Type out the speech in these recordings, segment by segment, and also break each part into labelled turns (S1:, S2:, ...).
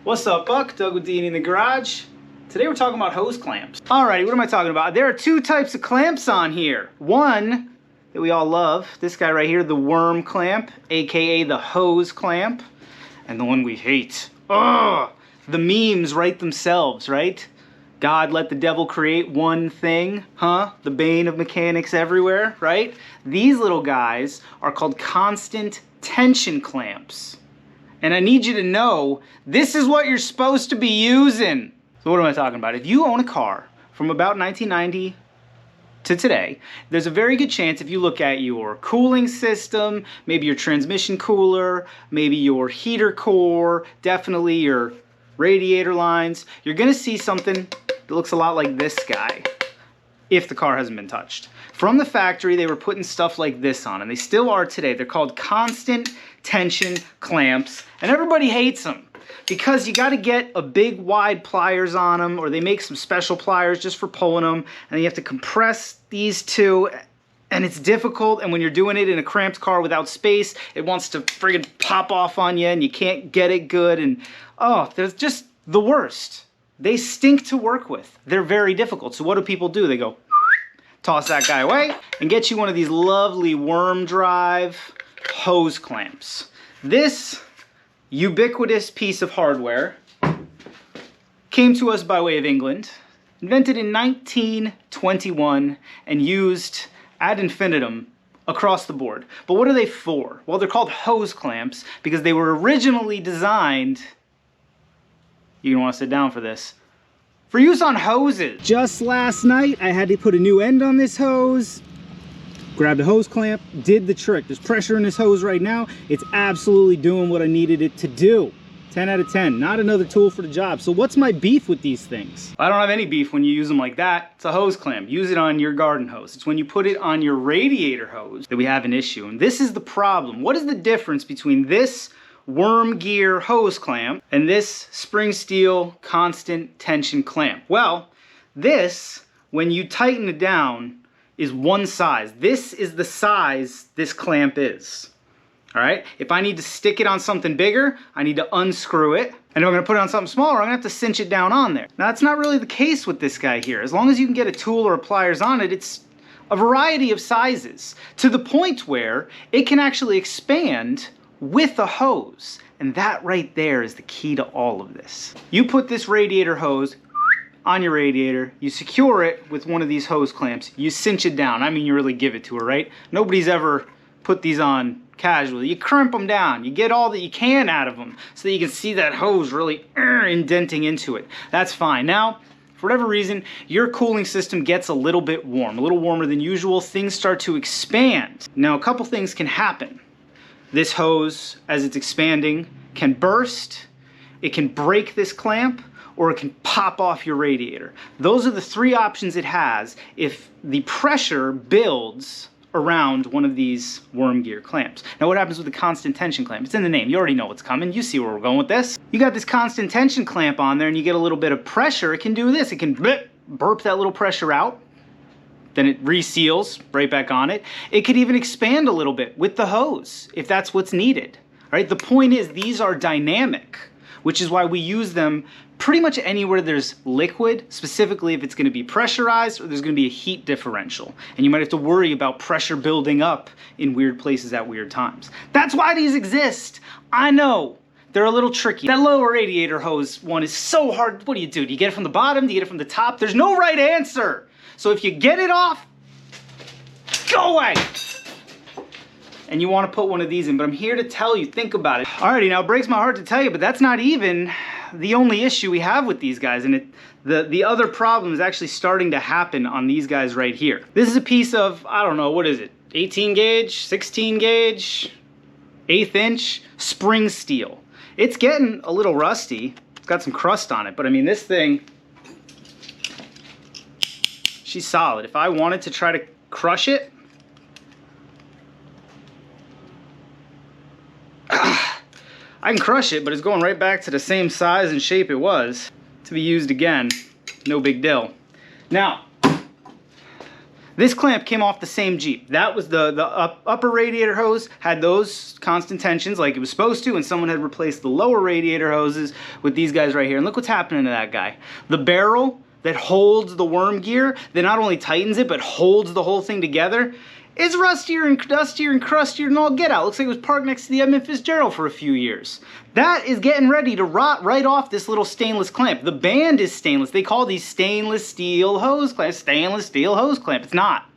S1: What's up, Buck? Doug with D&E in the garage. Today we're talking about hose clamps. Alrighty, what am I talking about? There are two types of clamps on here. One that we all love, this guy right here, the worm clamp, aka the hose clamp. And the one we hate, ugh, the memes write themselves, right? God let the devil create one thing, huh? The bane of mechanics everywhere, right? These little guys are called constant tension clamps. And I need you to know, this is what you're supposed to be using. So what am I talking about? If you own a car from about 1990 to today, there's a very good chance if you look at your cooling system, maybe your transmission cooler, maybe your heater core, definitely your radiator lines, you're gonna see something that looks a lot like this guy, if the car hasn't been touched. From the factory, they were putting stuff like this on, and they still are today. They're called constant tension clamps, and everybody hates them because you got to get a big wide pliers on them, or they make some special pliers just for pulling them, and then you have to compress these two, and it's difficult. And when you're doing it in a cramped car without space, it wants to friggin' pop off on you, and you can't get it good, and oh, they're just the worst. They stink to work with. They're very difficult. So what do people do? They go toss that guy away and get you one of these lovely worm drive hose clamps. This ubiquitous piece of hardware came to us by way of England, invented in 1921 and used ad infinitum across the board. But what are they for? Well, they're called hose clamps because they were originally designed, you're gonna wanna sit down for this, for use on hoses. Just last night, I had to put a new end on this hose. Grabbed a hose clamp, did the trick. There's pressure in this hose right now. It's absolutely doing what I needed it to do. 10 out of 10, not another tool for the job. So what's my beef with these things? I don't have any beef when you use them like that. It's a hose clamp. Use it on your garden hose. It's when you put it on your radiator hose that we have an issue. And this is the problem. What is the difference between this worm gear hose clamp and this spring steel constant tension clamp? Well, this, when you tighten it down, is one size. This is the size this clamp is. All right, if I need to stick it on something bigger, I need to unscrew it. And if I'm gonna put it on something smaller, I'm gonna have to cinch it down on there. Now that's not really the case with this guy here. As long as you can get a tool or a pliers on it, it's a variety of sizes, to the point where it can actually expand with a hose. And that right there is the key to all of this. You put this radiator hose on your radiator, you secure it with one of these hose clamps, you cinch it down. I mean, you really give it to her, right? Nobody's ever put these on casually. You crimp them down, you get all that you can out of them so that you can see that hose really indenting into it. That's fine. Now, for whatever reason, your cooling system gets a little bit warm, a little warmer than usual, things start to expand. Now, a couple things can happen. This hose, as it's expanding, can burst, it can break this clamp, or it can pop off your radiator. Those are the three options it has if the pressure builds around one of these worm gear clamps. Now what happens with the constant tension clamp? It's in the name, you already know what's coming, you see where we're going with this. You got this constant tension clamp on there and you get a little bit of pressure, it can do this, it can burp that little pressure out, then it reseals right back on it. It could even expand a little bit with the hose if that's what's needed. All right, the point is these are dynamic, which is why we use them pretty much anywhere there's liquid, specifically if it's gonna be pressurized or there's gonna be a heat differential. And you might have to worry about pressure building up in weird places at weird times. That's why these exist. I know, they're a little tricky. That lower radiator hose one is so hard. What do? Do you get it from the bottom? Do you get it from the top? There's no right answer. So if you get it off, go away. And you wanna put one of these in, but I'm here to tell you, think about it. Alrighty, now it breaks my heart to tell you, but that's not even the only issue we have with these guys, and the other problem is actually starting to happen on these guys right here. This is a piece of, I don't know, what is it? 18 gauge, 16 gauge, 1/8 inch spring steel. It's getting a little rusty. It's got some crust on it, but I mean, this thing, she's solid. If I wanted to try to crush it, I can crush it, but it's going right back to the same size and shape it was to be used again. No big deal. Now, This clamp came off the same Jeep. That was the upper radiator hose had those constant tensions like it was supposed to, and someone had replaced the lower radiator hoses with these guys right here. And look what's happening to that guy. The barrel that holds the worm gear, that not only tightens it, but holds the whole thing together, is rustier and dustier and crustier than all get out. Looks like it was parked next to the Edmund Fitzgerald for a few years. That is getting ready to rot right off this little stainless clamp. The band is stainless. They call these stainless steel hose clamps. Stainless steel hose clamp. It's not.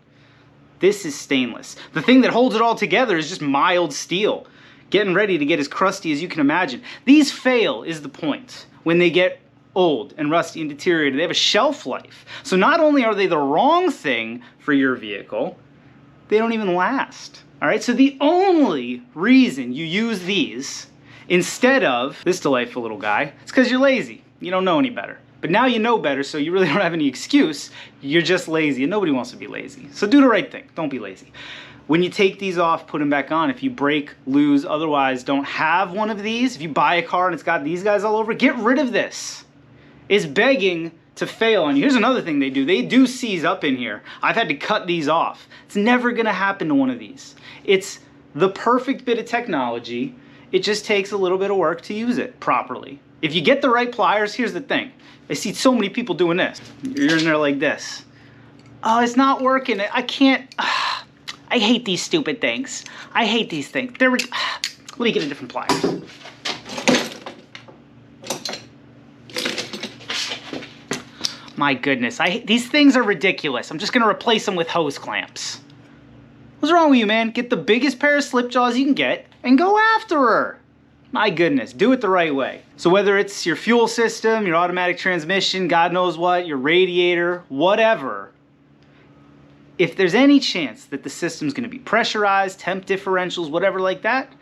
S1: This is stainless. The thing that holds it all together is just mild steel. Getting ready to get as crusty as you can imagine. These fail is the point. When they get old and rusty and deteriorated, they have a shelf life. So not only are they the wrong thing for your vehicle, they don't even last. All right, so the only reason you use these instead of this delightful little guy, it's because you're lazy. You don't know any better. But now you know better, so you really don't have any excuse. You're just lazy, and nobody wants to be lazy. So do the right thing. Don't be lazy. When you take these off, put them back on. If you break, lose, otherwise don't have one of these, if you buy a car and it's got these guys all over, get rid of this. It's begging to fail on you. Here's another thing they do. They do seize up in here. I've had to cut these off. It's never going to happen to one of these. It's the perfect bit of technology. It just takes a little bit of work to use it properly. If you get the right pliers, here's the thing. I see so many people doing this. You're in there like this. Oh, it's not working. I can't. I hate these stupid things. I hate these things. Let me get a different pliers. My goodness, these things are ridiculous. I'm just gonna replace them with hose clamps. What's wrong with you, man? Get the biggest pair of slip jaws you can get and go after her. My goodness, do it the right way. So whether it's your fuel system, your automatic transmission, God knows what, your radiator, whatever, if there's any chance that the system's gonna be pressurized, temp differentials, whatever like that,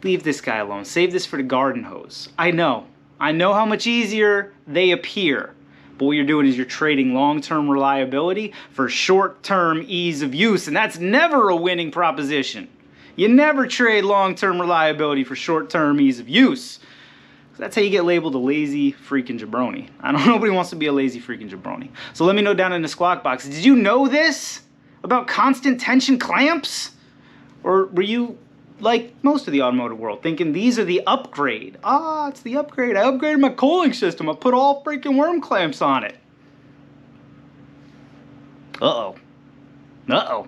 S1: leave this guy alone. Save this for the garden hose. I know how much easier they appear. But what you're doing is you're trading long-term reliability for short-term ease of use, and that's never a winning proposition. You never trade long-term reliability for short-term ease of use. That's how you get labeled a lazy freaking jabroni. Nobody wants to be a lazy freaking jabroni. So let me know down in the squawk box, did you know this about constant tension clamps? Or were you like most of the automotive world, thinking these are the upgrade? Ah, it's the upgrade. I upgraded my cooling system. I put all freaking worm clamps on it. Uh-oh. Uh-oh.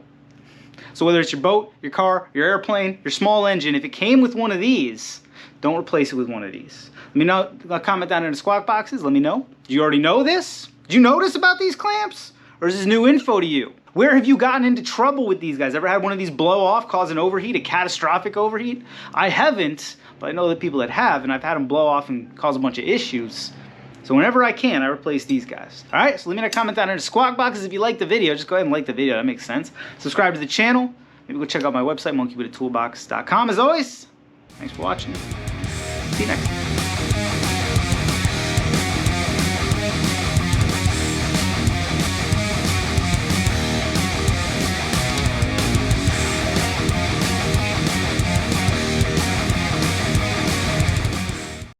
S1: So whether it's your boat, your car, your airplane, your small engine, if it came with one of these, don't replace it with one of these. Let me know, comment down in the squawk boxes, let me know. Do you already know this? Did you notice about these clamps? Or is this new info to you? Where have you gotten into trouble with these guys? Ever had one of these blow off, cause an overheat, a catastrophic overheat? I haven't, but I know the people that have, and I've had them blow off and cause a bunch of issues. So whenever I can, I replace these guys. All right, so let me know a comment down in the squawk boxes if you like the video. Just go ahead and like the video, that makes sense. Subscribe to the channel. Maybe go check out my website, monkeywithatoolbox.com. As always, thanks for watching. See you next time.